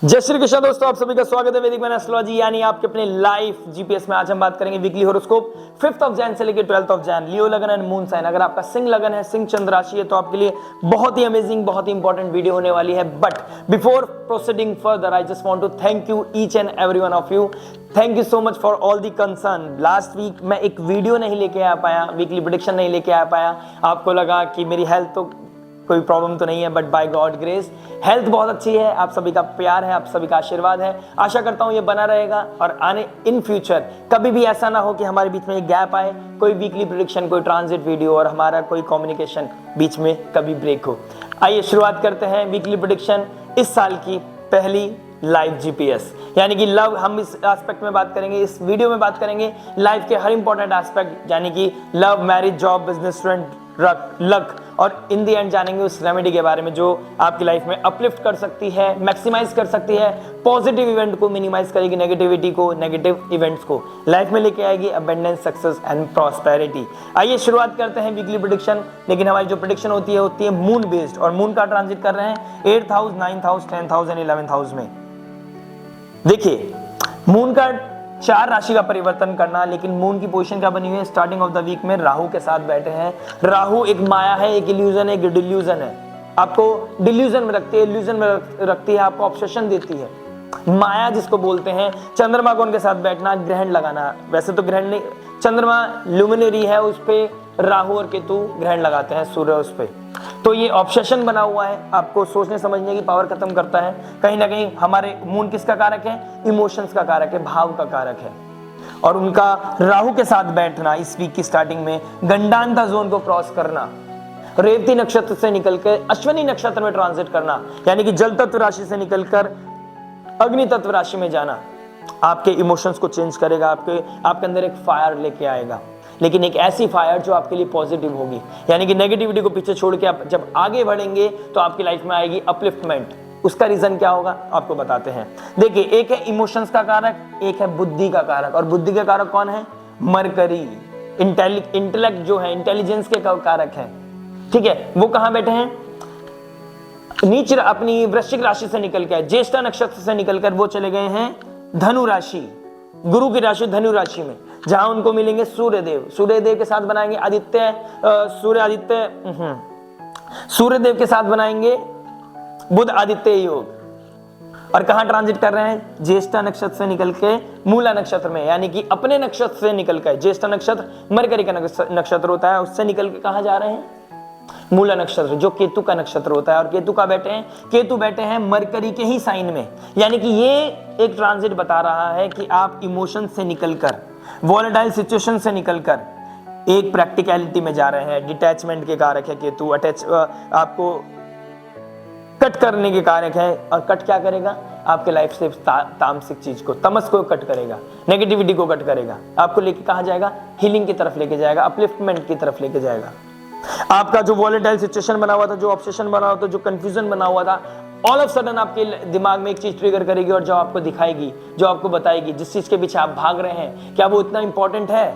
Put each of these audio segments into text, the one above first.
जय श्री कृष्ण दोस्तों, आप सभी का स्वागत है वैदिक मैन एस्ट्रोलॉजी यानी आपके अपने लाइफ जीपीएस में। आज हम बात करेंगे weekly horoscope 5th of Jain से लेकर 12th ऑफ जैन। लियो लगन एंड मून साइन। अगर आपका सिंह लगन है, सिंह चंद्र राशि है, तो आपके लिए बहुत ही अमेजिंग, बहुत ही इंपॉर्टेंट वीडियो होने वाली है। But before proceeding further, I just want to thank you each and every one of you. Thank you so much for all the concern. Last week मैं एक वीडियो नहीं लेके आ पाया, वीकली प्रेडिक्शन नहीं लेके आ पाया। आपको लगा कि मेरी हेल्थ तो कोई प्रॉब्लम तो नहीं है, but by God grace health बहुत अच्छी है। आप सभी का प्यार है, आप सभी का आशीर्वाद है। आशा करता हूं ये बना रहेगा और आने इन फ्यूचर कभी भी ऐसा ना हो कि हमारे बीच में एक गैप आए, कोई वीकली प्रेडिक्शन, कोई ट्रांजिट वीडियो और हमारा कोई कम्युनिकेशन बीच में कभी ब्रेक हो। आइए शुरुआत करते हैं वीकली प्रेडिक्शन इस साल की पहली लाइव जीपीएस यानी कि लव। हम इस एस्पेक्ट में बात करेंगे, इस वीडियो में बात करेंगे लाइफ के हर इंपॉर्टेंट एस्पेक्ट यानी कि love, marriage, job, business, student, luck और इन दी एंड जानेंगे उस रेमेडी के बारे में जो आपकी लाइफ में अपलिफ्ट कर सकती है, मैक्सिमाइज कर सकती है, पॉजिटिव इवेंट को मिनिमाइज करेगी, नेगेटिविटी को, नेगेटिव इवेंट्स को लाइफ में लेके आएगी अबंडेंस, सक्सेस एंड प्रॉस्पेरिटी। आइए शुरुआत करते हैं वीकली प्रेडिक्शन। लेकिन हमारी जो प्रेडिक्शन होती है मून बेस्ड, और मून का ट्रांजिट कर रहे हैं 8th house, 9th house, 10th house and 11th house में। देखिए, मून का 4 राशि का परिवर्तन करना, लेकिन मून की पोजीशन क्या बनी हुई है स्टार्टिंग ऑफ द वीक में? राहु के साथ बैठे हैं। राहु एक माया है, एक इल्यूजन है, एक डिल्यूजन है। आपको डिल्यूजन में रखती है, इल्यूजन में रखती है, आपको ऑब्सेशन देती है, माया जिसको बोलते हैं। चंद्रमा को उनके साथ बैठना, ग्रहण लगाना। वैसे तो ग्रहण नहीं, चंद्रमा लुमिनरी है, उस पे राहु और केतु ग्रहण लगाते हैं, सूर्य उस पे। तो ये ऑब्सेशन बना हुआ है, आपको सोचने समझने की पावर खत्म करता है। कहीं ना कहीं हमारे मून किसका कारक है? इमोशंस का कारक है, भाव का कारक है। और उनका राहु के साथ बैठना इस वीक की स्टार्टिंग में, गंडांता जोन को क्रॉस करना, रेवती नक्षत्र से निकलकर अश्विनी नक्षत्र में ट्रांजिट करना, यानी कि जल तत्व राशि से निकलकर अग्नि तत्व राशि में जाना, आपके इमोशंस को चेंज करेगा, आपके अंदर एक फायर लेके आएगा। लेकिन एक ऐसी फायर जो आपके लिए पॉजिटिव होगी, यानी कि नेगेटिविटी को पीछे छोड़ के आप जब आगे बढ़ेंगे तो आपकी लाइफ में आएगी अपलिफ्टमेंट। उसका रीजन क्या होगा आपको बताते हैं। देखिए, एक है इमोशंस का कारक, एक है बुद्धि का कारक। और बुद्धि का कारक कौन है? मरकरी। इंटेलेक्ट जो है, इंटेलिजेंस के कारक है। ठीक है, वो कहां बैठे हैं? नीचे अपनी वृश्चिक राशि से निकल के, ज्येष्ठा नक्षत्र से निकलकर वो चले गए हैं धनु राशि, गुरु की राशि धनु राशि में, जहां उनको मिलेंगे सूर्यदेव। सूर्यदेव के साथ बनाएंगे सूर्यदेव के साथ बनाएंगे बुध आदित्य योग। और कहां ट्रांजिट कर रहे हैं? ज्येष्ठा नक्षत्र से निकल के मूला नक्षत्र में, यानी कि अपने नक्षत्र से निकल के, ज्येष्ठा नक्षत्र मरकरी का नक्षत्र होता है, उससे निकल के कहां जा रहे हैं? मूला नक्षत्र, जो केतु का नक्षत्र होता है। और केतु का बैठे हैं, केतु बैठे हैं मरकरी के ही साइन में। यानी कि ये एक ट्रांजिट बता रहा है कि आप इमोशन से निकलकर, वॉलेटाइल सिचुएशन से निकलकर एक प्रैक्टिकलिटी में जा रहे हैं। डिटैचमेंट के कारक है केतु, आपको कट करने के कारक है। और कट क्या करेगा? आपके लाइफ से तामसिक चीज को, तमस को कट करेगा, नेगेटिविटी को कट करेगा, आपको लेके कहां जाएगा? हीलिंग की तरफ लेके जाएगा, अपलिफ्टमेंट की तरफ लेके जाएगा। आपका जो वॉलेटाइल सिचुएशन बना हुआ था, जो ऑब्सेशन बना हुआ था, जो कंफ्यूजन बना हुआ था, ऑल ऑफ सडन आपके दिमाग में एक चीज ट्रिगर करेगी और जो आपको दिखाएगी, जो आपको बताएगी, जिस चीज के पीछे आप भाग रहे हैं क्या वो इतना इंपॉर्टेंट है?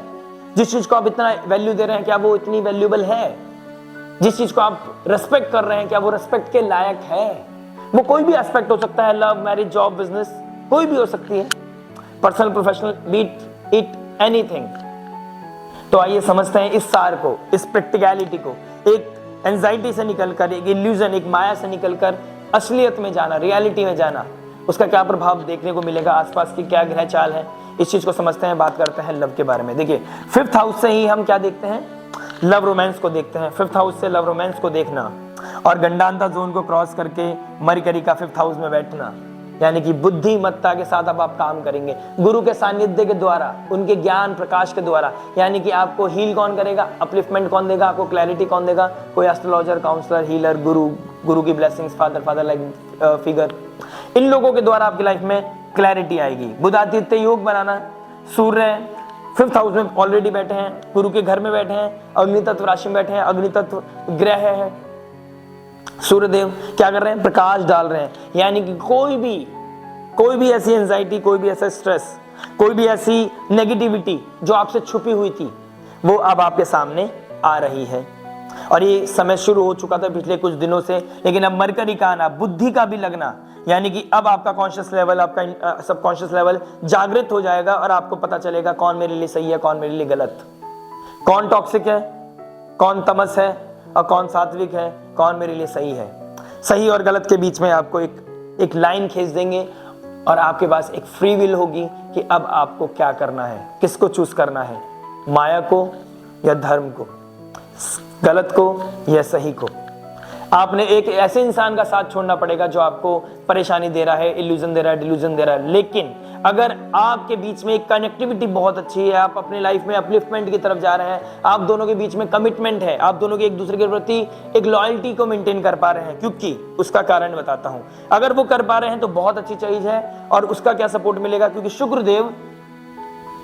जिस चीज को आप इतना वैल्यू दे रहे हैं क्या वो इतनी वैल्यूएबल है? जिस चीज को आप रेस्पेक्ट कर रहे हैं क्या वो रेस्पेक्ट के लायक है? वो कोई भी एस्पेक्ट हो सकता है, लव, मैरिज, जॉब, बिजनेस, कोई भी हो सकती है, personal, professional, be it anything. तो आइए समझते हैं इस सार को, इस प्रैक्टिकलिटी को। एक एंजाइटी से निकलकर, एक इल्यूजन, एक माया से निकलकर असलियत में जाना, रियलिटी में जाना, उसका क्या प्रभाव देखने को मिलेगा, आसपास की क्या ग्रह चाल है, इस चीज को समझते हैं। बात करते हैं लव के बारे में। देखिए, 5th हाउस से ही हम क्या देखते हैं? लव रोमांस को देखते हैं। 5th हाउस से लव रोमांस को देखना और गंडांता जोन को क्रॉस करके मरकरी का 5th हाउस में बैठना, यानी कि बुद्धिमत्ता के साथ अब आप काम करेंगे, गुरु के सानिध्य के द्वारा, उनके ज्ञान प्रकाश के द्वारा। यानी कि आपको हील कौन करेगा? अपलिफ्टमेंट कौन देगा? आपको क्लैरिटी कौन देगा? कोई एस्ट्रोलॉजर, काउंसलर, हीलर, गुरु की ब्लेसिंग्स, फादर लाइक फिगर, इन लोगों के द्वारा आपकी लाइफ में क्लैरिटी आएगी। बुध आदित्य योग बनाना, सूर्य 5th हाउस में ऑलरेडी बैठे हैं, गुरु के घर में बैठे हैं, अग्नि तत्व राशि में बैठे हैं, अग्नि तत्व ग्रह है। सूर्यदेव क्या कर रहे हैं? प्रकाश डाल रहे हैं। यानी कि कोई भी ऐसी एंजाइटी, कोई भी ऐसा स्ट्रेस, कोई भी ऐसी नेगेटिविटी जो आपसे छुपी हुई थी, वो अब आपके सामने आ रही है। और ये समय शुरू हो चुका था पिछले कुछ दिनों से, लेकिन अब मरकरी का आना, बुद्धि का भी लगना, यानी कि अब आपका कॉन्शियस लेवल, आपका सबकॉन्शियस लेवल जागृत हो जाएगा और आपको पता चलेगा कौन मेरे लिए सही है, कौन मेरे लिए गलत, कौन टॉक्सिक है, कौन तमस है और कौन सात्विक है, कौन मेरे लिए सही है। सही और गलत के बीच में आपको एक लाइन खींच देंगे और आपके पास एक फ्री विल होगी कि अब आपको क्या करना है, किसको चूज करना है, माया को या धर्म को, गलत को या सही को। आपने एक ऐसे इंसान का साथ छोड़ना पड़ेगा जो आपको परेशानी दे रहा है, इल्यूजन दे रहा है, डिल्यूजन दे रहा है। लेकिन अगर आपके बीच में एक कनेक्टिविटी बहुत अच्छी है, आप अपने लाइफ में अपलिफ्टमेंट की तरफ जा रहे हैं, आप दोनों के बीच में कमिटमेंट है, आप दोनों के एक दूसरे के प्रति एक लॉयल्टी को मेंटेन कर पा रहे हैं, क्योंकि उसका कारण बताता हूं। अगर वो कर पा रहे हैं तो बहुत अच्छी चीज है। और उसका क्या सपोर्ट मिलेगा, क्योंकि शुक्रदेव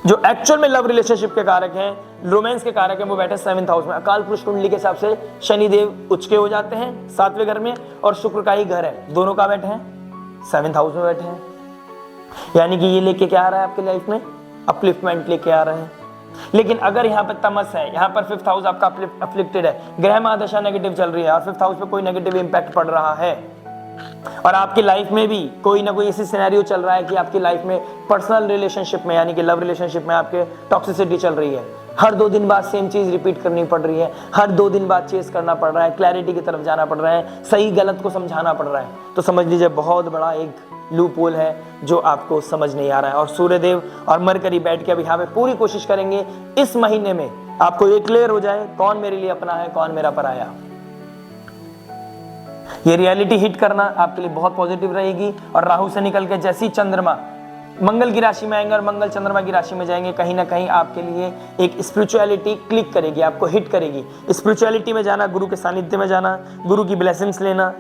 जो एक्चुअल में लव रिलेशनशिप के कारक हैं, रोमांस के कारक हैं, वो बैठे 7th हाउस में। अकाल पुरुष कुंडली के हिसाब से शनिदेव उच्च के हो जाते हैं 7वें घर में, और शुक्र का ही घर है, दोनों का बैठे हैं 7th हाउस में बैठे हैं। यानी कि ये लेके क्या आ रहा है आपके लाइफ में, अपलिफ्टमेंट लेके आ रहे हैं। लेकिन अगर यहाँ पर तमस है, यहाँ पर 5th हाउस आपका अफ्लिक्टेड है, ग्रह महादशा नेगेटिव चल रही है और 5th हाउस पे कोई नेगेटिव इंपैक्ट पड़ रहा है, और आपकी लाइफ में भी कोई ना कोई ऐसी सिनेरियो चल रहा है कि आपकी लाइफ में पर्सनल रिलेशनशिप में, यानी कि लव रिलेशनशिप में आपके टॉक्सिसिटी चल रही है, हर 2 दिन बाद सेम चीज रिपीट करनी पड़ रही है, हर 2 दिन बाद चेस करना पड़ रहा है, क्लैरिटी की तरफ जाना पड़ रहा है, सही गलत को समझाना पड़ रहा है, तो समझ लीजिए बहुत बड़ा एक लूप होल है जो आपको समझ नहीं आ रहा है। और सूर्यदेव और मरकरी बैठ के अब यहाँ पे पूरी कोशिश करेंगे इस महीने में आपको ये क्लियर हो जाए कौन मेरे लिए अपना है, कौन मेरा पराया। ये रियलिटी हिट करना आपके लिए बहुत पॉजिटिव रहेगी। और राहु से निकल के जैसी चंद्रमा मंगल की राशि में आएंगे और मंगल चंद्रमा की राशि में जाएंगे, कहीं ना कहीं आपके लिए एक स्पिरिचुअलिटी क्लिक करेगी, आपको हिट करेगी। स्पिरिचुअलिटी में जाना, गुरु के सानिध्य में जाना, गुरु की ब्लेसिंग्स लेना,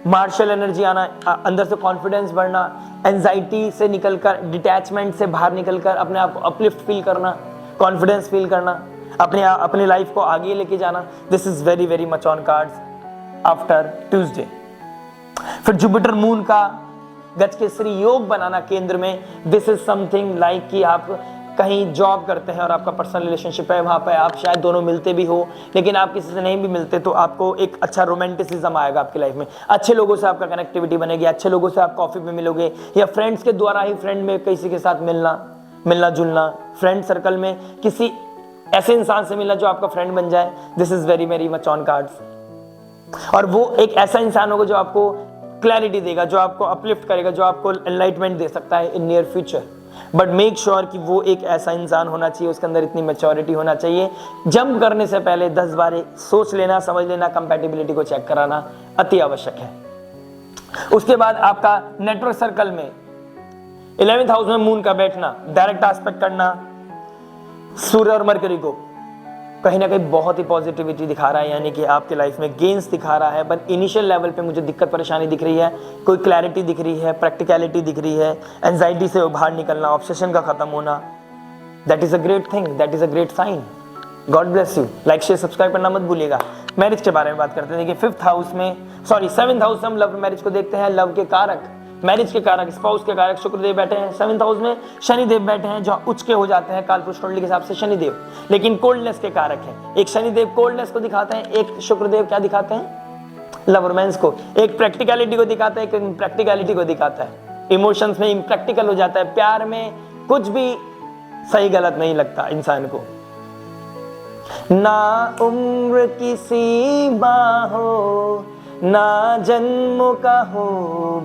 मार्शल एनर्जी आना, अंदर से कॉन्फिडेंस बढ़ना, एंजाइटी से निकलकर, डिटैचमेंट से बाहर निकलकर अपने आप को अपलिफ्ट फील करना, कॉन्फिडेंस फील करना, अपने लाइफ को आगे लेके जाना। This is very very much on cards after Tuesday. फिर जुपिटर मून का गजकेसरी योग बनाना केंद्र में, दिस इज समथिंग लाइक कि आप कहीं जॉब करते हैं और आपका पर्सनल रिलेशनशिप है, वहां पे आप शायद दोनों मिलते भी हो, लेकिन आप किसी से नहीं भी मिलते, तो आपको एक अच्छा रोमांटिसिज्म आएगा आपकी लाइफ में, अच्छे लोगों से आपका कनेक्टिविटी बनेगी, अच्छे लोगों से आप कॉफी पे मिलोगे या फ्रेंड्स के द्वारा ही फ्रेंड में किसी के साथ मिलना जुलना, फ्रेंड सर्कल में किसी ऐसे इंसान से मिलना जो आपका फ्रेंड बन जाए। This is very very much on cards. और वो एक ऐसा इंसान होगा जो आपको क्लैरिटी देगा, जो आपको अपलिफ्ट करेगा, जो आपको एनलाइटमेंट दे सकता है in near future. But make sure कि वो एक ऐसा इंसान होना चाहिए, उसके अंदर इतनी मैच्योरिटी होना चाहिए, जंप करने से पहले 10 बार सोच लेना, समझ लेना, कंपैटिबिलिटी को चेक कराना अति आवश्यक है। उसके बाद आपका नेटवर्क सर्कल में 11th हाउस में मून का बैठना, डायरेक्ट एस्पेक्ट करना सूर्य और मरकरी को, कहीं ना कहीं बहुत ही पॉजिटिविटी दिखा रहा है, यानी कि आपके लाइफ में गेन्स दिखा रहा है। बट इनिशियल लेवल पे मुझे दिक्कत परेशानी दिख रही है, कोई क्लैरिटी दिख रही है, प्रैक्टिकलिटी दिख रही है, एंजाइटी से बाहर निकलना, ऑब्सेशन का खत्म होना। That is a great thing, that is a great sign. God bless you. Like share subscribe करना मत भूलिएगा। मैरिज के बारे में बात करते हैं। देखिए 7th हाउस से हम लव मैरिज को देखते हैं। लव के कारक, मैरिज के कारक, स्पाउस के कारक शुक्रदेव बैठे हैं 7th हाउस में, शनिदेव बैठे हैं जो उच्च के हो जाते हैं कालपुरुष कुंडली के हिसाब से शनिदेव, लेकिन कोल्डनेस के कारक हैं। एक शनिदेव कोल्डनेस को दिखाते हैं, एक शुक्रदेव क्या दिखाते हैं, लव रोमांस को। एक प्रैक्टिकलिटी को दिखाता है, एक इम्प्रैक्टिकलिटी को दिखाता है। इमोशंस में इम्प्रैक्टिकल हो जाता है, प्यार में कुछ भी सही गलत नहीं लगता इंसान को। ना उम्र की सीमा हो, ना जन्मों का हो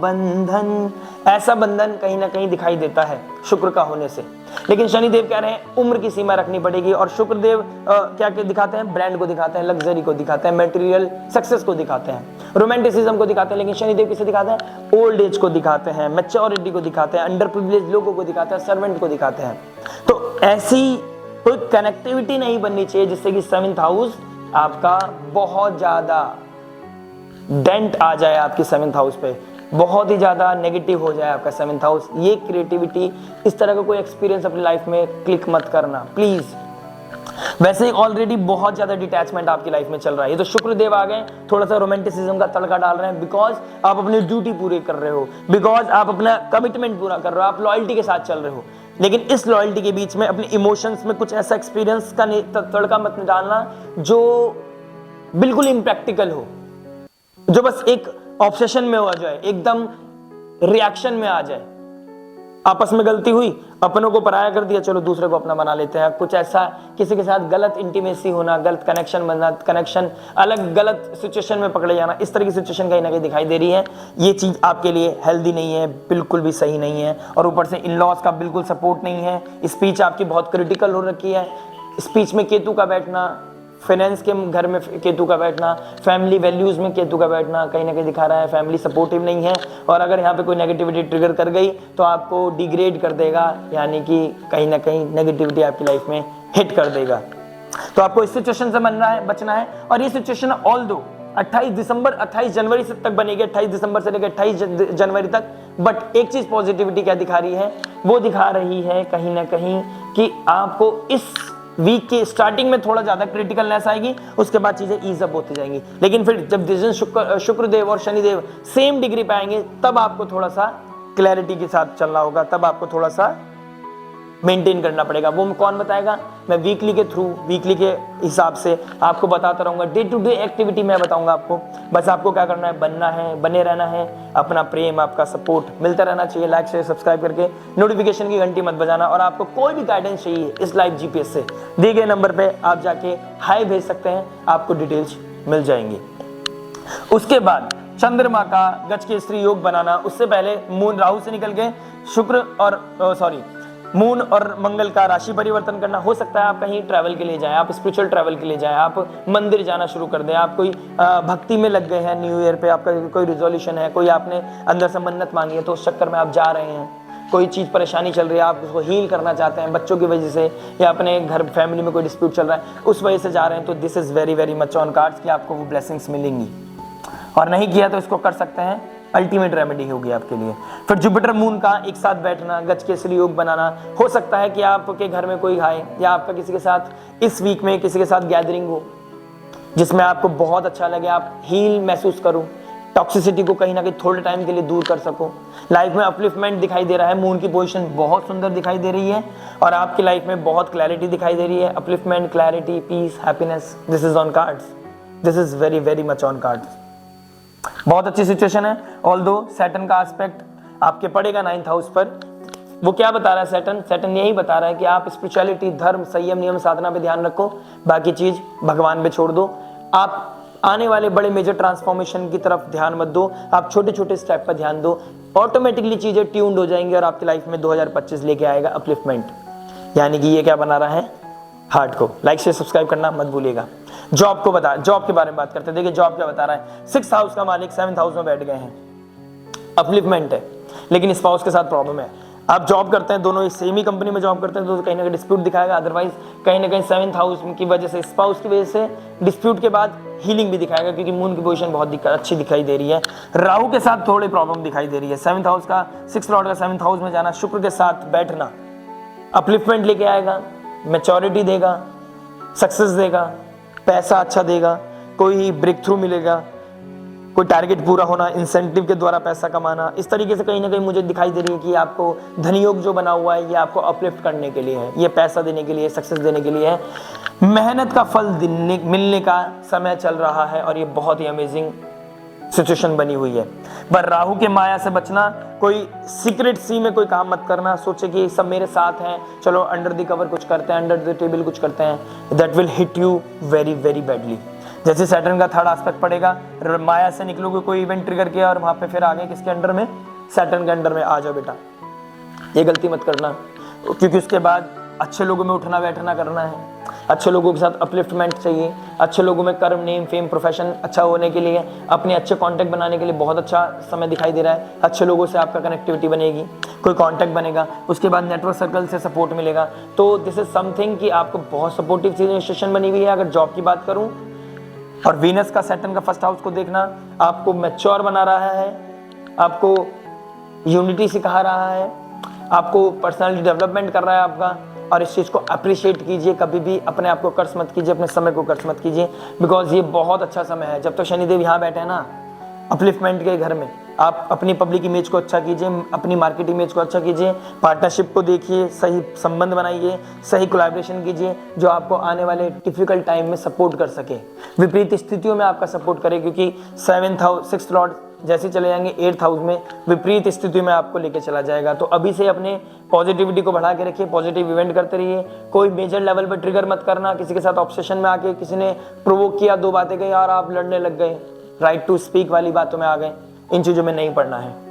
बंधन, ऐसा बंधन कहीं ना कहीं दिखाई देता है शुक्र का होने से। लेकिन शनिदेव कह रहे हैं उम्र की सीमा रखनी पड़ेगी। और शुक्रदेव क्या दिखाते हैं, ब्रांड को दिखाते हैं, लग्जरी को दिखाते हैं, मटेरियल सक्सेस को दिखाते हैं, रोमांटिसिज्म को दिखाते हैं। लेकिन शनिदेव किसे दिखाते हैं, ओल्ड एज को दिखाते हैं, मैच्योरिटी को दिखाते हैं, अंडर प्रिविलेज लोगों को दिखाते हैं, सर्वेंट को दिखाते हैं। तो ऐसी कोई कनेक्टिविटी नहीं बननी चाहिए जिससे कि 7th हाउस आपका बहुत ज्यादा डेंट आ जाए, आपकी 7th हाउस पे बहुत ही ज्यादा नेगेटिव हो जाए आपका 7th हाउस। ये क्रिएटिविटी, इस तरह का कोई एक्सपीरियंस अपनी लाइफ में क्लिक मत करना प्लीज। वैसे ही ऑलरेडी बहुत ज्यादा डिटैचमेंट आपकी लाइफ में चल रहा है। ये तो शुक्रदेव आ गए, थोड़ा सा रोमांटिसिज्म का तड़का डाल रहे हैं, बिकॉज आप अपनी ड्यूटी पूरी कर रहे हो, बिकॉज आप अपना कमिटमेंट पूरा कर रहे हो, आप लॉयल्टी के साथ चल रहे हो। लेकिन इस लॉयल्टी के बीच में अपने इमोशंस में कुछ ऐसा एक्सपीरियंस का तड़का मत डालना जो बिल्कुल इम्प्रैक्टिकल हो, जो बस एक ऑब्सेशन में हो जाए, एकदम रिएक्शन में आ जाए। आपस में गलती हुई, अपनों को पराया कर दिया, चलो दूसरे को अपना बना लेते हैं। कुछ ऐसा किसी के साथ गलत इंटीमेसी होना, गलत कनेक्शन बनना, कनेक्शन अलग, गलत सिचुएशन में पकड़े जाना, इस तरह की सिचुएशन कहीं ना कहीं दिखाई दे रही है। ये चीज आपके लिए हेल्दी नहीं है, बिल्कुल भी सही नहीं है। और ऊपर से इन लॉज का बिल्कुल सपोर्ट नहीं है। स्पीच आपकी बहुत क्रिटिकल हो रखी है। स्पीच में केतु का बैठना, फाइनेंस के घर में केतु का बैठना, फैमिली वैल्यूज में केतु का बैठना कहीं ना कहीं दिखा रहा है फैमिली सपोर्टिव नहीं है। और अगर यहाँ पे कोई नेगेटिविटी ट्रिगर कर गई तो आपको डिग्रेड कर देगा, यानी कि कहीं ना कहीं नेगेटिविटी आपकी लाइफ में हिट कर देगा। तो आपको इस सिचुएशन से बचना है। और ये सिचुएशन ऑल दो 28 जनवरी से तक बनेगी, 28 दिसंबर से लेकर 28 जनवरी तक। बट एक चीज पॉजिटिविटी क्या दिखा रही है, वो दिखा रही है कहीं ना कहीं कि आपको इस वीक के स्टार्टिंग में थोड़ा ज्यादा क्रिटिकलनेस आएगी, उसके बाद चीजें ईज अप होती जाएंगी। लेकिन फिर जब जिस दिन शुक्रदेव और शनिदेव सेम डिग्री पे आएंगे, तब आपको थोड़ा सा क्लैरिटी के साथ चलना होगा, तब आपको थोड़ा सा मेंटेन करना पड़ेगा। वो कौन बताएगा, मैं वीकली के थ्रू, वीकली के हिसाब से आपको बताता रहूंगा। डे टू डे एक्टिविटी मैं बताऊंगा आपको। बस आपको क्या करना है, बनना है, बने रहना है, अपना प्रेम, आपका सपोर्ट मिलता रहना चाहिए। लाइक शेयर सब्सक्राइब करके नोटिफिकेशन की घंटी मत बजाना। और आपको कोई भी गाइडेंस चाहिए इस लाइव जीपीएस से, दिए गए नंबर पे आप जाके हाई भेज सकते हैं, आपको डिटेल्स मिल जाएंगी। उसके बाद चंद्रमा का गज केसरी योग बनाना, उससे पहले मून राहु से निकल के शुक्र और मून और मंगल का राशि परिवर्तन करना। हो सकता है आप कहीं ट्रैवल के लिए जाएं, आप स्पिरिचुअल ट्रैवल के लिए जाएं, आप मंदिर जाना शुरू कर दें, आप कोई भक्ति में लग गए हैं, न्यू ईयर पे आपका कोई रिजोल्यूशन है, कोई आपने अंदर से मन्नत मांगी है, तो उस चक्कर में आप जा रहे हैं। कोई चीज़ परेशानी चल रही है, आप उसको हील करना चाहते हैं बच्चों की वजह से, या अपने घर फैमिली में कोई डिस्प्यूट चल रहा है उस वजह से जा रहे हैं, तो this is very very much on cards कि आपको वो ब्लेसिंग्स मिलेंगी। और नहीं किया तो इसको कर सकते हैं, अल्टीमेट रेमेडी होगी आपके लिए। फिर जुपिटर मून का एक साथ बैठना, गज केसरी योग बनाना। हो सकता है कि आपके घर में कोई आए या आपका किसी के साथ इस वीक में किसी के साथ गैदरिंग हो जिसमें आपको बहुत अच्छा लगे, आप हील महसूस करो, टॉक्सिसिटी को कहीं ना कहीं थोड़े टाइम के लिए दूर कर सको। लाइफ में अपलिफ्टमेंट दिखाई दे रहा है, मून की पोजीशन बहुत सुंदर दिखाई दे रही है और आपकी लाइफ में बहुत क्लैरिटी दिखाई दे रही है। Upliftment, clarity, peace, happiness, this is on cards, this is very very much on cards. बहुत अच्छी सिचुएशन है। ऑल्दो सैटर्न का एस्पेक्ट आपके पड़ेगा 9th हाउस पर। वो क्या बता रहा है सैटर्न यही बता रहा है कि आप स्पिरिचुअलिटी, धर्म, संयम, नियम, साधना पे ध्यान रखो, बाकी चीज भगवान पे छोड़ दो। आप आने वाले बड़े मेजर ट्रांसफॉर्मेशन की तरफ ध्यान मत दो, आप छोटे छोटे स्टेप पर ध्यान दो, ऑटोमेटिकली चीजें ट्यून्ड हो जाएंगी और आपकी लाइफ में 2025 लेके आएगा अपलिफ्टमेंट। यानी कि ये क्या बना रहा है, हार्ट को लाइक से सब्सक्राइब करना मत भूलिएगा। जॉब के बारे में बात करते हैं। देखिए जॉब क्या बता रहा है, 6th हाउस का मालिक 7th हाउस में बैठ गए हैं, अपलिफ्टमेंट है, लेकिन स्पाउस के साथ प्रॉब्लम है। आप जॉब करते हैं, दोनों सेम ही कंपनी में जॉब करते हैं, तो कहीं ना कहीं डिस्प्यूट दिखाएगा। अदरवाइज कहीं ना कहीं 7th हाउस की वजह से, स्पाउस की वजह से डिस्प्यूट के बाद हीलिंग भी दिखाएगा, क्योंकि मून की पोजीशन बहुत अच्छी दिखाई दे रही है। राहु के साथ थोड़ी प्रॉब्लम दिखाई दे रही है। 7th हाउस का 6th लॉर्ड का 7th हाउस में जाना, शुक्र के साथ बैठना अपलिफ्टमेंट लेके आएगा, मैच्योरिटी देगा, सक्सेस देगा, पैसा अच्छा देगा, कोई ब्रेक थ्रू मिलेगा, कोई टारगेट पूरा होना, इंसेंटिव के द्वारा पैसा कमाना। इस तरीके से कहीं ना कहीं मुझे दिखाई दे रही है कि आपको धनयोग जो बना हुआ है ये आपको अपलिफ्ट करने के लिए है, ये पैसा देने के लिए, सक्सेस देने के लिए है। मेहनत का फल मिलने का समय चल रहा है और ये बहुत ही अमेजिंग सिचुएशन बनी हुई है। पर राहु के माया से बचना, कोई सीक्रेट सी में कोई काम मत करना, सोचे कि सब मेरे साथ हैं, चलो अंडर द कवर कुछ करते हैं, अंडर द टेबल कुछ करते हैं, that will hit you very very badly. जैसे सैटर्न का 3rd एस्पेक्ट पड़ेगा, माया से निकलोगे, कोई इवेंट ट्रिगर किया और वहां पे फिर आ गए किसके अंडर में, सैटर्न के अंडर में आ जाओ बेटा, ये गलती मत करना, क्योंकि उसके बाद अच्छे लोगों में उठना बैठना करना है, अच्छे लोगों के साथ अपलिफ्टमेंट चाहिए, अच्छे लोगों में कर्म, नेम, फेम, प्रोफेशन अच्छा होने के लिए, अपने अच्छे कांटेक्ट बनाने के लिए बहुत अच्छा समय दिखाई दे रहा है। अच्छे लोगों से आपका कनेक्टिविटी बनेगी, कोई कांटेक्ट बनेगा, उसके बाद नेटवर्क सर्कल से सपोर्ट मिलेगा। तो दिस इज समथिंग कि आपको बहुत सपोर्टिव सिचुएशन बनी हुई है। अगर जॉब की बात करूं, और वीनस का सैटर्न का 1st हाउस को देखना आपको मैच्योर बना रहा है, आपको यूनिटी सिखा रहा है, आपको पर्सनालिटी डेवलपमेंट कर रहा है आपका। और इस चीज़ को अप्रिशिएट कीजिए, कभी भी अपने आप को कर्ज मत कीजिए, अपने समय को कर्ज मत कीजिए, बिकॉज ये बहुत अच्छा समय है। जब तक शनिदेव यहाँ बैठे हैं ना अपलिफ्टमेंट के घर में, आप अपनी पब्लिक इमेज को अच्छा कीजिए, अपनी मार्केट इमेज को अच्छा कीजिए, पार्टनरशिप को देखिए, सही संबंध बनाइए, सही कोलैबोरेशन कीजिए जो आपको आने वाले डिफिकल्ट टाइम में सपोर्ट कर सके, विपरीत स्थितियों में आपका सपोर्ट करे, क्योंकि 7th हाउस 6th लॉर्ड जैसे चले जाएंगे 8th हाउस में विपरीत स्थिति में आपको लेके चला जाएगा। तो अभी से अपने पॉजिटिविटी को बढ़ा के रखिए, पॉजिटिव इवेंट करते रहिए, कोई मेजर लेवल पर ट्रिगर मत करना। किसी के साथ ऑब्सेशन में आके किसी ने प्रोवोक किया, 2 बातें कही और आप लड़ने लग गए, राइट टू स्पीक वाली बातों में आ गए, इन चीजों में नहीं पढ़ना है।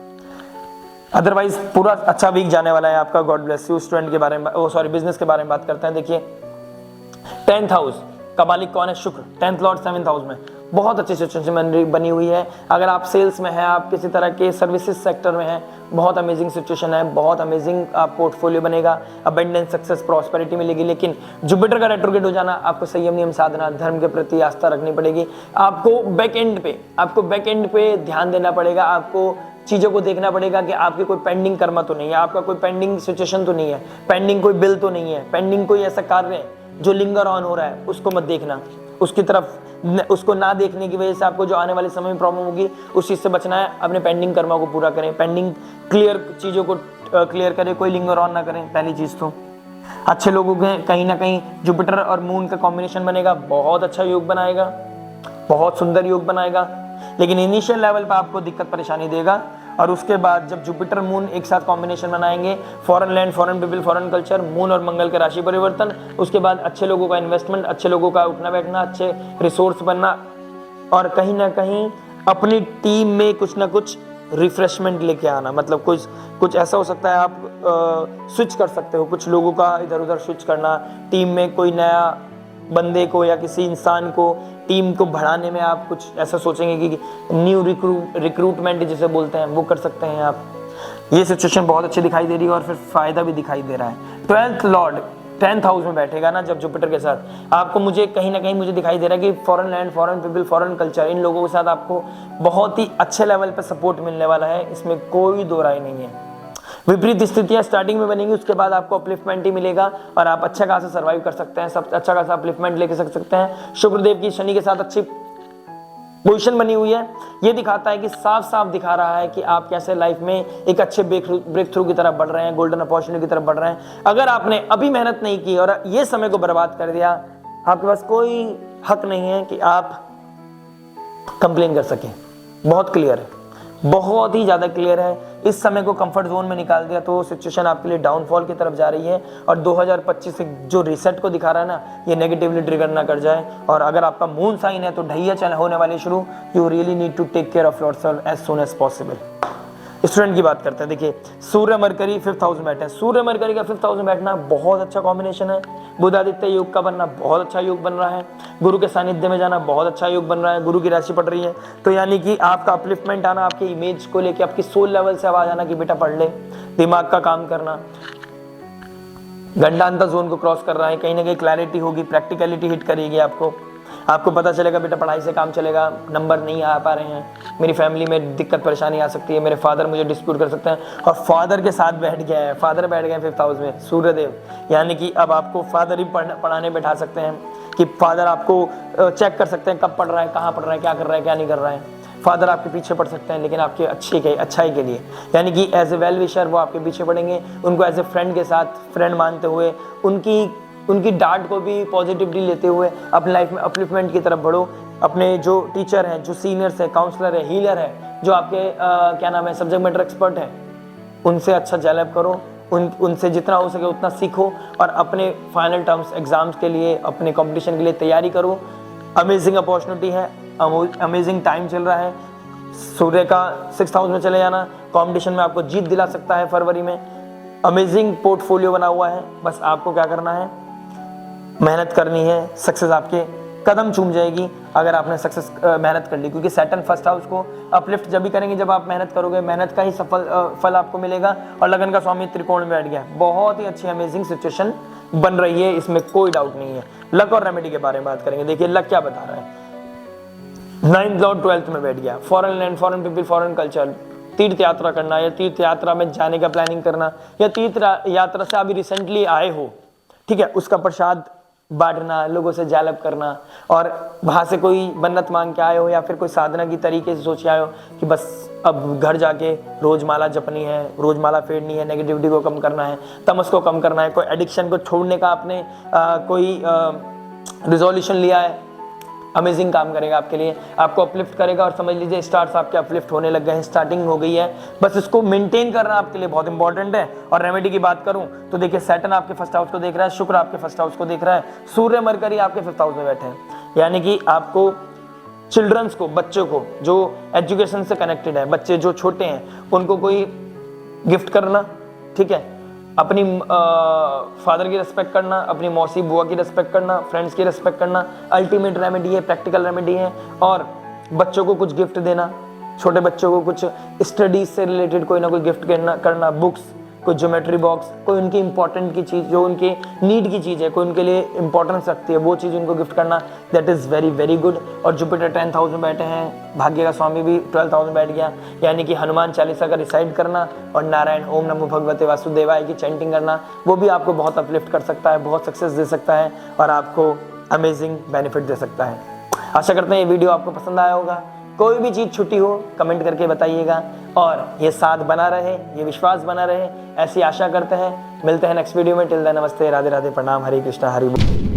अदरवाइज पूरा अच्छा वीक जाने वाला है आपका। God bless you. स्टूडेंट के बारे में बिजनेस के बारे में बात करते हैं। देखिए 10th हाउस का मालिक कौन है? शुक्र। 10th लॉर्ड 7th हाउस में बहुत अच्छी सिचुएशन बनी हुई है। अगर आप सेल्स में हैं, आप किसी तरह के सर्विसेज सेक्टर में हैं, बहुत अमेजिंग सिचुएशन है, बहुत अमेजिंग आप पोर्टफोलियो बनेगा, अबंडेंस, सक्सेस, प्रॉस्पेरिटी मिलेगी। लेकिन जुपिटर का रेट्रोग्रेड हो जाना, आपको संयम, नियम, साधना, धर्म के प्रति आस्था रखनी पड़ेगी। आपको बैक एंड पे ध्यान देना पड़ेगा। आपको चीजों को देखना पड़ेगा कि आपके कोई पेंडिंग कर्म तो नहीं है, आपका कोई पेंडिंग सिचुएशन तो नहीं है, पेंडिंग कोई बिल तो नहीं है, पेंडिंग कोई ऐसा कार्य है जो लिंगर ऑन हो रहा है, उसको मत देखना। उसकी तरफ उसको ना देखने की वजह से आपको जो आने वाले समय में प्रॉब्लम होगी, उस चीज से बचना है। अपने पेंडिंग कर्मा को पूरा करें, पेंडिंग चीजों को क्लियर करें, कोई लिंगर ऑन ना करें। पहली चीज तो अच्छे लोगों के कहीं ना कहीं जुपिटर और मून का कॉम्बिनेशन बनेगा, बहुत अच्छा योग बनाएगा, बहुत सुंदर योग बनाएगा। लेकिन इनिशियल लेवल पे आपको दिक्कत परेशानी देगा। और उसके बाद जब जुपिटर मून एक साथ कॉम्बिनेशन बनाएंगे, foreign land, foreign people, foreign culture, moon और मंगल के राशि परिवर्तन, उसके बाद अच्छे लोगों का इन्वेस्टमेंट, अच्छे लोगों का उठना बैठना, अच्छे रिसोर्स बनना, और कहीं ना कहीं अपनी टीम में कुछ ना कुछ रिफ्रेशमेंट लेके आना। मतलब कुछ ऐसा हो सकता है, आप स्विच कर सकते हो, कुछ लोगों का इधर उधर स्विच करना, टीम में कोई नया बंदे को या किसी इंसान को टीम को बढ़ाने में आप कुछ ऐसा सोचेंगे कि न्यू रिक्रूटमेंट जिसे बोलते हैं, वो कर सकते हैं आप। ये सिचुएशन बहुत अच्छी दिखाई दे रही है और फिर फायदा भी दिखाई दे रहा है। 12th लॉर्ड 10th हाउस में बैठेगा ना जब जुपिटर के साथ, आपको मुझे कहीं ना कहीं मुझे दिखाई दे रहा है कि foreign land, foreign people, foreign culture, इन लोगों के साथ आपको बहुत ही अच्छे लेवल पर सपोर्ट मिलने वाला है, इसमें कोई दो राय नहीं है। विपरीत स्थितियां स्टार्टिंग में बनेंगी, उसके बाद आपको अपलिफ्टमेंट ही मिलेगा और आप अच्छा खासा सर्वाइव कर सकते हैं, सब अच्छा खासा अपलिफ्टमेंट लेके सकते हैं। शुक्रदेव की शनि के साथ अच्छी पोजीशन बनी हुई है। ये दिखाता है कि साफ साफ दिखा रहा है कि आप कैसे लाइफ में एक अच्छे ब्रेक थ्रू की तरफ बढ़ रहे हैं, गोल्डन अपॉर्चुनिटी की तरफ बढ़ रहे हैं। अगर आपने अभी मेहनत नहीं की और ये समय को बर्बाद कर दिया, आपके पास कोई हक नहीं है कि आप कंप्लेन कर सकें। बहुत क्लियर है, बहुत ही ज्यादा क्लियर है। इस समय को कंफर्ट जोन में निकाल दिया तो सिचुएशन आपके लिए डाउनफॉल की तरफ जा रही है। और 2025 से जो रीसेट को दिखा रहा है ना, ये नेगेटिवली ट्रिगर ना कर जाए। और अगर आपका मून साइन है तो ढैया चल होने वाली शुरू। You really need to take care of yourself as soon as possible. Student की बात करते हैं। देखिए सूर्य मरकरी 5th हाउस में बैठे हैं। सूर्य मरकरी का 5th हाउस में बैठना बहुत अच्छा कॉम्बिनेशन है। बुध आदित्य योग का बनना बहुत अच्छा योग बन रहा है। गुरु के सानिध्य में जाना बहुत अच्छा योग बन रहा है। गुरु की राशि पड़ रही है, तो यानी कि आपका अपलिफ्टमेंट आना, आपकी इमेज को लेकर आपकी सोल लेवल से आवाज आना कि बेटा पढ़ ले, दिमाग का काम करना, गंडांतर जोन को क्रॉस कर रहा है। कहीं ना कहीं क्लैरिटी होगी, प्रैक्टिकलिटी हिट करेगी आपको पता चलेगा बेटा पढ़ाई से काम चलेगा, नंबर नहीं आ पा रहे हैं, मेरी फैमिली में दिक्कत परेशानी आ सकती है, मेरे फादर मुझे डिस्प्यूट कर सकते हैं। और फादर के साथ बैठ गया है, फादर बैठ गए 5th हाउस में सूर्यदेव, यानी कि अब आपको फादर ही पढ़ाने बैठा सकते हैं कि फादर आपको चेक कर सकते हैं कब पढ़ रहा है, कहाँ पढ़ रहा है, क्या कर रहा है, क्या नहीं कर रहा है। फादर आपके पीछे पड़ सकते हैं लेकिन आपके अच्छाई के लिए, यानी कि एज ए वेल विशर वो आपके पीछे पड़ेंगे। उनको एज ए फ्रेंड के साथ फ्रेंड मानते हुए, उनकी डांट को भी पॉजिटिवली लेते हुए अपनी लाइफ में अपलिफ्टमेंट की तरफ बढ़ो। अपने जो टीचर हैं, जो सीनियर्स हैं, काउंसलर है, हीलर है, जो आपके सब्जेक्ट मैटर एक्सपर्ट हैं, उनसे अच्छा डेवलप करो, उनसे जितना हो सके उतना सीखो और अपने फाइनल टर्म्स एग्जाम्स के लिए, अपने कंपटीशन के लिए तैयारी करो। अमेजिंग अपॉर्चुनिटी है, अमेजिंग टाइम चल रहा है। सूर्य का 6th हाउस में चले जाना कंपटीशन में आपको जीत दिला सकता है। फरवरी में अमेजिंग पोर्टफोलियो बना हुआ है, बस आपको क्या करना है, मेहनत करनी है, सक्सेस आपके कदम चूम जाएगी अगर आपने सक्सेस मेहनत कर ली। क्योंकि सैटर्न 1st हाउस को अपलिफ्ट जब भी करेंगे जब आप मेहनत करोगे, मेहनत का ही फल आपको मिलेगा। और लगन का स्वामी त्रिकोण में बैठ गया, बहुत ही अच्छी अमेजिंग सिचुएशन बन रही है, इसमें कोई डाउट नहीं है। लक और रेमेडी के बारे में बात करेंगे। देखिए लक क्या बता रहा है। 9th लॉर्ड 12th में बैठ गया। Foreign land, foreign people, foreign culture, तीर्थ यात्रा करना या तीर्थ यात्रा में जाने का प्लानिंग करना, या तीर्थ यात्रा से अभी रिसेंटली आए हो, ठीक है, उसका प्रसाद बांटना, लोगों से जालप करना, और वहां से कोई मन्नत मांग के आए हो या फिर कोई साधना की तरीके से सोच के आए हो कि बस अब घर जाके रोज माला जपनी है, रोज माला फेरनी है, नेगेटिविटी को कम करना है, तमस को कम करना है, कोई एडिक्शन को छोड़ने का आपने कोई रिजोल्यूशन लिया है, अमेजिंग काम करेगा आपके लिए, आपको अपलिफ्ट करेगा। और समझ लीजिए स्टार्स आपके अपलिफ्ट होने लग गए हैं, स्टार्टिंग हो गई है, बस इसको मेंटेन करना आपके लिए बहुत इंपॉर्टेंट है। और रेमेडी की बात करूं तो देखिए सैटर्न आपके फर्स्ट हाउस को देख रहा है, शुक्र आपके फर्स्ट हाउस को देख रहा है, सूर्य मरकरी आपके फिफ्थ हाउस में बैठे हैं, यानी कि आपको चिल्ड्रंस को, बच्चों को जो एजुकेशन से कनेक्टेड है, बच्चे जो छोटे हैं उनको कोई गिफ्ट करना, ठीक है, अपनी फादर की रिस्पेक्ट करना, अपनी मौसी बुआ की रिस्पेक्ट करना, फ्रेंड्स की रिस्पेक्ट करना, अल्टीमेट रेमेडी है, प्रैक्टिकल रेमेडी है। और बच्चों को कुछ गिफ्ट देना, छोटे बच्चों को कुछ स्टडीज से रिलेटेड कोई ना कोई गिफ्ट करना, बुक्स, कोई ज्योमेट्री बॉक्स, कोई उनकी इंपॉर्टेंट की चीज़ जो उनके नीड की चीज़ है, कोई उनके लिए इंपॉर्टेंस रखती है, वो चीज़ उनको गिफ्ट करना, that is very very good. और जुपिटर 10th हाउस में बैठे हैं, भाग्य का स्वामी भी 12th हाउस में बैठ गया, यानी कि हनुमान चालीसा का रिसाइड करना और नारायण ओम नमो भगवते वासुदेवाय की चैंटिंग करना, वो भी आपको बहुत अपलिफ्ट कर सकता है, बहुत सक्सेस दे सकता है और आपको अमेजिंग बेनिफिट दे सकता है। आशा करते हैं ये वीडियो आपको पसंद आया होगा। कोई भी चीज़ छुट्टी हो कमेंट करके बताइएगा और ये साथ बना रहे, ये विश्वास बना रहे, ऐसी आशा करते हैं। मिलते हैं नेक्स्ट वीडियो में। टिल देन नमस्ते, राधे राधे, प्रणाम, हरे कृष्णा, हरि बोल।